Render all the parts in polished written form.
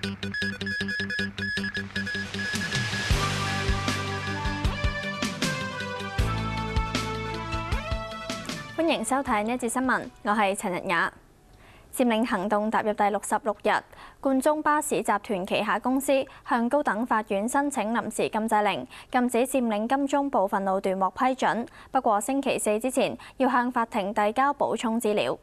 歡迎收睇呢一節新聞，我係陳日雅。佔領行動踏入第66日，冠忠巴士集團旗下公司向高等法院申請臨時禁制令，禁止佔領金鐘部分路段獲批准。不過星期四之前要向法庭遞交補充資料。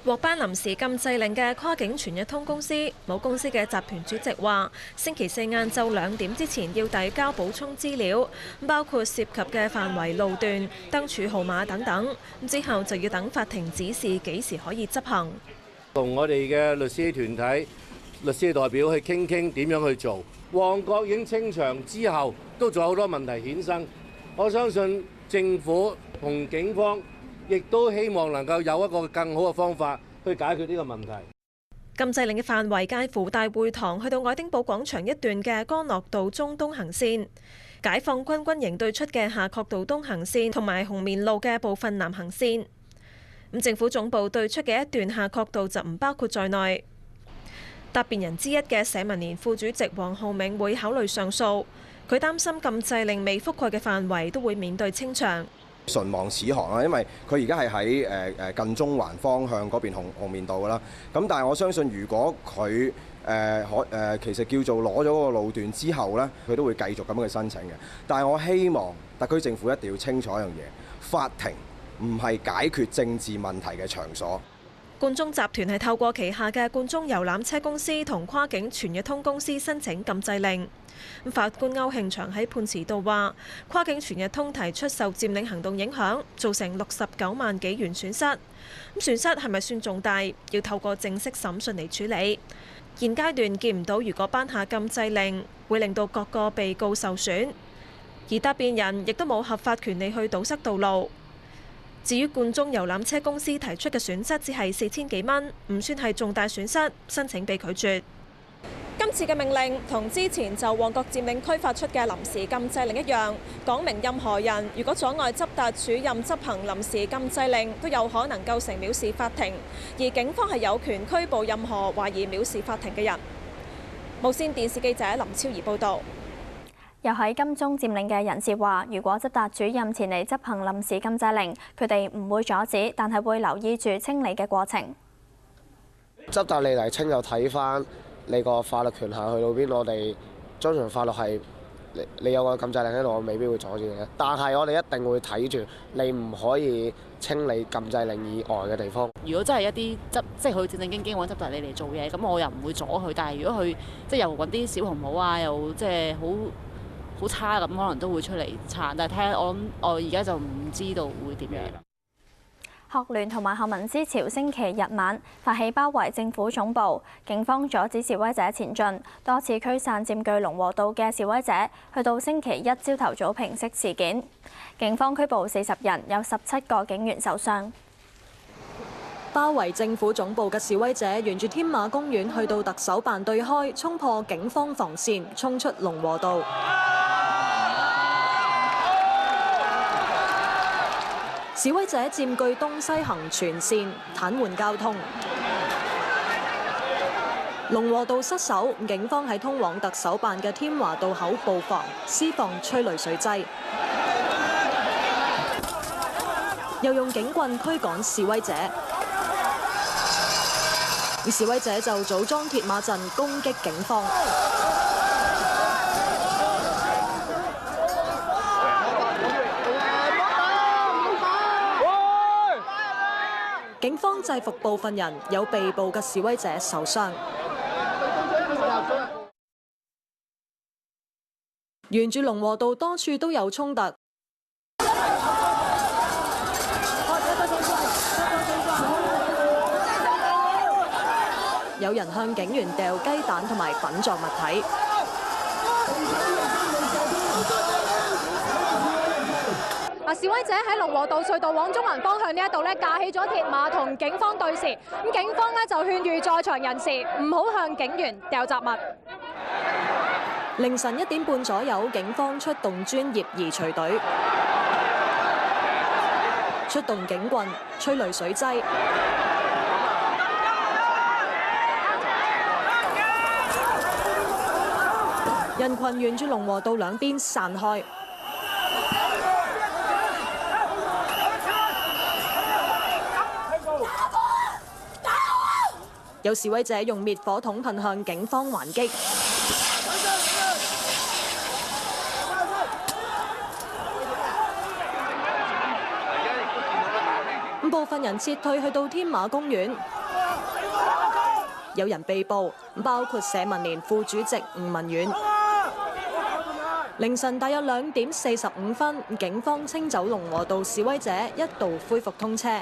獲頒臨時禁制令嘅跨境全日通公司母公司嘅集團主席話，星期四晏晝2點之前要遞交補充資料，包括涉及嘅範圍、路段、燈柱號碼等等。之後就要等法庭指示幾時可以執行。同我哋嘅律師團體、律師代表去傾點樣去做。旺角已經清場之後，都仲有好多問題衍生。我相信政府同警方亦都希望能夠有一個更好嘅方法去解決呢個問題。禁制令嘅範圍介乎大會堂去到愛丁堡廣場一段嘅干諾道中東行線、解放軍軍營對出嘅夏慤道東行線同埋紅棉路嘅部分南行線。政府總部對出嘅一段夏慤道就唔包括在內。答辯人之一嘅社民連副主席黃浩銘會考慮上訴，佢擔心禁制令未覆蓋嘅範圍都會面對清場。唇亡齒寒啦，因為佢而家係喺近中環方向嗰邊紅棉道啦。咁但係我相信，如果佢其實叫做攞咗嗰個路段之後呢，佢都會繼續咁樣去申請嘅。但係我希望特區政府一定要清楚一樣嘢，法庭唔係解決政治問題嘅場所。冠忠集團係透過旗下嘅冠忠遊覽車公司同跨境全日通公司申請禁制令。法官歐慶祥喺判詞度話，跨境全日通提出受佔領行動影響，造成69萬幾元損失。損失係咪算重大？要透過正式審訊嚟處理。現階段見唔到，如果頒下禁制令，會令到各個被告受損，而答辯人亦都冇合法權利去堵塞道路。至於冠忠遊覽車公司提出嘅損失只係4000幾蚊，唔算係重大損失，申請被拒絕。今次嘅命令同之前就旺角佔領區發出嘅臨時禁制令一樣，講明任何人如果阻礙執達主任執行臨時禁制令，都有可能構成藐視法庭，而警方係有權拘捕任何懷疑藐視法庭嘅人。無線電視記者林超儀報導。又喺金鐘佔領嘅人士話，如果執達主任前嚟執行臨時禁制令，佢哋唔會阻止，但係會留意住清理嘅過程。執達你嚟清就睇翻你個法律權限去到邊，我哋遵循法律係你有個禁制令喺度，我未必會阻止你嘅。但係我哋一定會睇住你唔可以清理禁制令以外嘅地方。如果真係一啲即係佢正經揾執達你嚟做嘢，咁我又唔會阻佢。但係如果佢即係又揾啲小紅帽啊，又即係好差咁，可能都會出嚟撐。但係睇下我而家就唔知道會點樣。學聯同埋學民思潮星期日晚發起包圍政府總部，警方阻止示威者前進，多次驅散佔據龍和道嘅示威者，去到星期一朝頭早平息事件。警方拘捕40人，有17個警員受傷。包圍政府總部嘅示威者沿住添馬公園去到特首辦對開，衝破警方防線，衝出龍和道。示威者佔據東西行全線，癱瘓交通。龍和道失守，警方喺通往特首辦嘅添華道口布防，施放催淚水劑，又用警棍驅趕示威者。而示威者就組裝鐵馬陣攻擊警方。警方制服部分人，有被捕嘅示威者受傷。沿住龍和道多處都有衝突，有人向警員掉雞蛋同埋粉狀物體。示威者喺龍和道隧道往中環方向呢一度架起咗鐵馬同警方對峙，咁警方就勸喻在場人士唔好向警員掉雜物。凌晨1點半左右，警方出動專業移除隊，出動警棍、催淚水劑。人群沿住龍和道兩邊散開。有示威者用滅火筒噴向警方還擊。部分人撤退去到天馬公園，有人被捕，包括社民連副主席吳文遠。凌晨大約2點45分，警方清走龍和道示威者，一度恢復通車。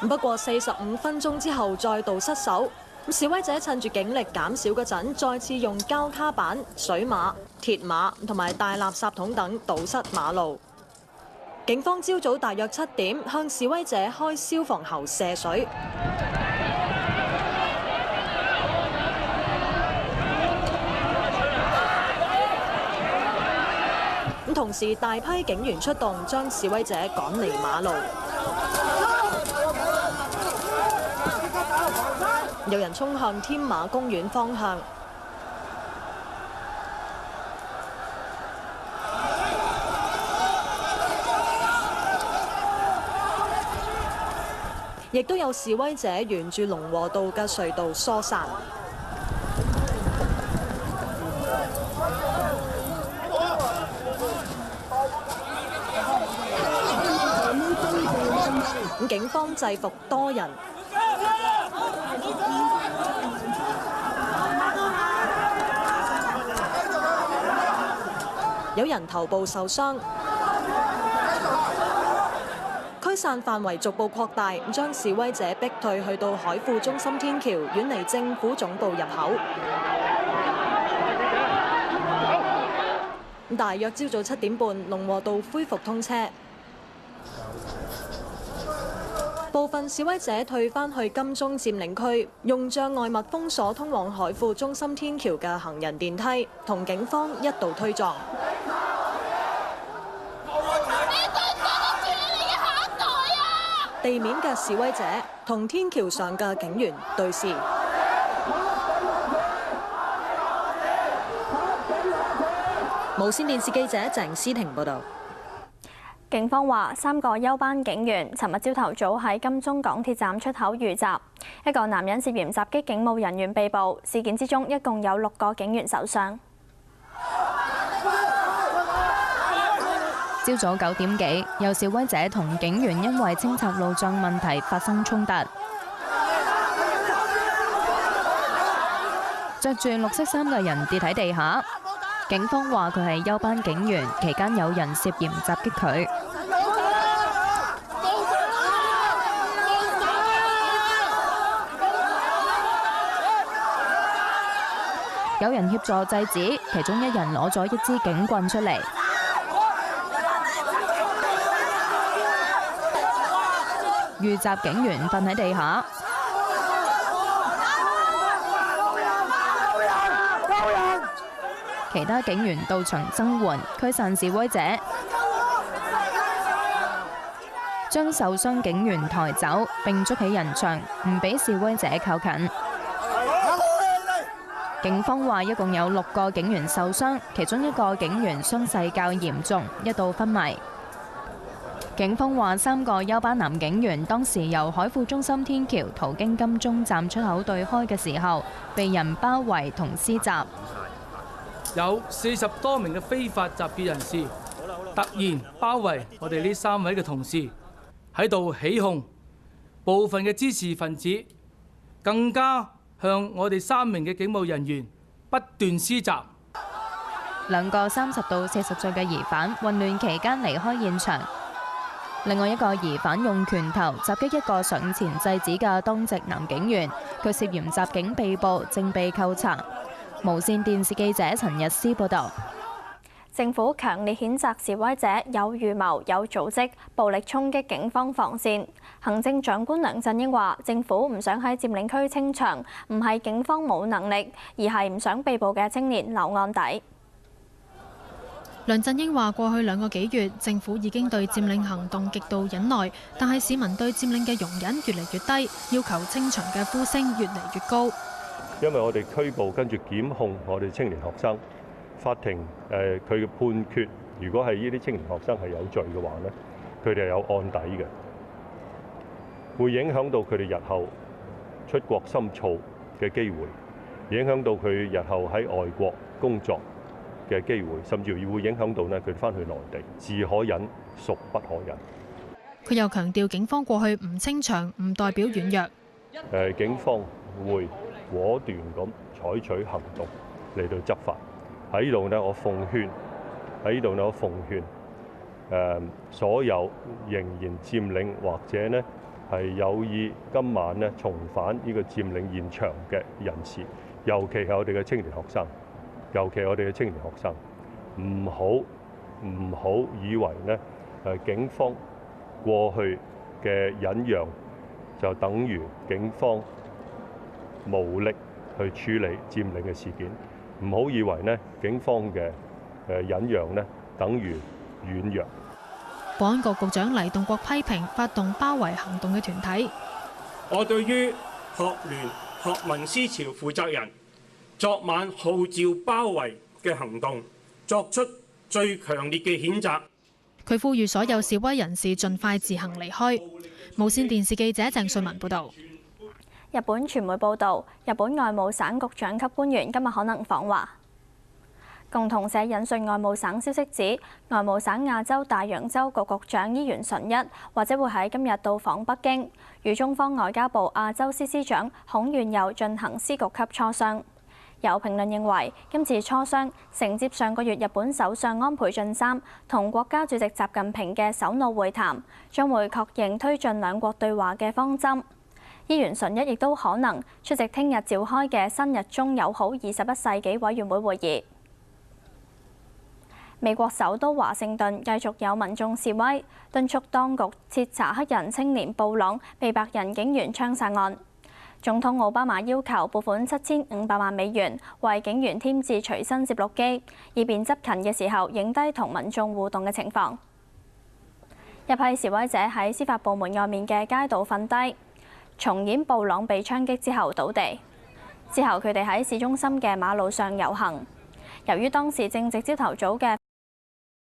不過45分鐘之後再度失守，示威者趁住警力減少嗰陣，再次用膠卡板、水馬、鐵馬同埋大垃圾桶等堵塞馬路。警方朝早大約7點向示威者開消防喉射水。同時大批警員出動，將示威者趕離馬路。有人衝向天馬公園方向。亦都有示威者沿住龍和道嘅隧道疏散。警方制服多人，有人頭部受傷。驅散範圍逐步擴大，將示威者逼退去到海富中心天橋，遠離政府總部入口。大約朝早7點半，龍和道恢復通車。部分示威者退返去金鐘佔領區，用障礙物封鎖通往海富中心天橋嘅行人電梯，同警方一度推撞。地面嘅示威者同天橋上嘅警員對視。無線電視記者鄭思婷報導。警方話，3個休班警員尋日朝頭早喺金鐘港鐵站出口遇襲，一個男人涉嫌襲擊警務人員被捕。事件之中，一共有6個警員受傷。朝早9點幾，有示威者同警員因為清拆路障問題發生衝突。着住綠色衫嘅人跌喺地下，警方話佢係休班警員，期間有人涉嫌襲擊佢。有人協助制止，其中一人攞咗一支警棍出嚟。遇襲警員瞓喺地下，其他警員到場增援，驅散示威者，將受傷警員抬走，並築起人牆，唔俾示威者靠近。警方話一共有6個警員受傷，其中一個警員傷勢較嚴重，一度昏迷。警方話3個休班男警員當時由海富中心天橋途經金鐘站出口對開嘅時候，被人包圍同施襲。有40多名嘅非法集結人士突然包圍我哋呢3位嘅同事，喺度起哄。部分嘅滋事分子更加向我哋3名嘅警務人員不斷施襲。2個30到40歲嘅疑犯混亂期間離開現場。另外一個疑犯用拳頭襲擊一個上前制止嘅當值男警員，佢涉嫌襲警被捕，正被扣查。無線電視記者陳日思報導。政府強烈譴責示威者有預謀、有組織暴力衝擊警方防線。行政長官梁振英話：政府唔想喺佔領區清場，唔係警方冇能力，而係唔想被捕嘅青年留案底。梁振英話：過去2個幾月，政府已經對佔領行動極度忍耐，但係市民對佔領嘅容忍越嚟越低，要求清場嘅呼聲越嚟越高。因為我哋拘捕跟住檢控我哋青年學生，法庭佢嘅判決，如果係呢啲青年學生係有罪嘅話咧，佢哋係有案底嘅，會影響到佢哋日後出國深造嘅機會，影響到佢日後喺外國工作嘅機會，甚至會影響到呢佢翻去內地。是可忍，孰不可忍。佢又強調，警方過去唔清場，唔代表軟弱。警方會果斷咁採取行動嚟到執法。喺呢度呢，我奉勸所有仍然佔領或者呢係有意今晚呢重返呢個佔領現場嘅人士，尤其係我哋嘅青年學生，唔好以為呢警方過去嘅忍讓就等於警方無力去處理佔領嘅事件，唔好以為呢警方嘅忍讓呢等於軟弱。保安局局長黎棟國批評發動包圍行動嘅團體。我對於學聯學民思潮負責人昨晚號召包圍嘅行動作出最強烈嘅譴責。佢呼籲所有示威人士盡快自行離開。無線電視記者鄭瑞文報導。日本傳媒報導，日本外務省局長級官員今日可能訪華。共同社引述外務省消息指，外務省亞洲大洋洲局局長伊原純一或者會喺今日到訪北京，與中方外交部亞洲司司長孔鉉佑進行司局級磋商。有評論認為，今次磋商承接上個月日本首相安倍晉三同國家主席習近平嘅首腦會談，將會確認推進兩國對話嘅方針。伊原純一亦都可能出席聽日召開嘅新日中友好21世紀委員會會議。美國首都華盛頓繼續有民眾示威，敦促當局徹查黑人青年布朗被白人警員槍殺案。總統奧巴馬要求撥款7500萬美元，為警員添置隨身攝錄機，以便執勤嘅時候影低同民眾互動嘅情況。一批示威者喺司法部門外面嘅街道瞓低，重演布朗被槍擊之後倒地。之後佢哋喺市中心嘅馬路上遊行。由於當時正值朝頭早嘅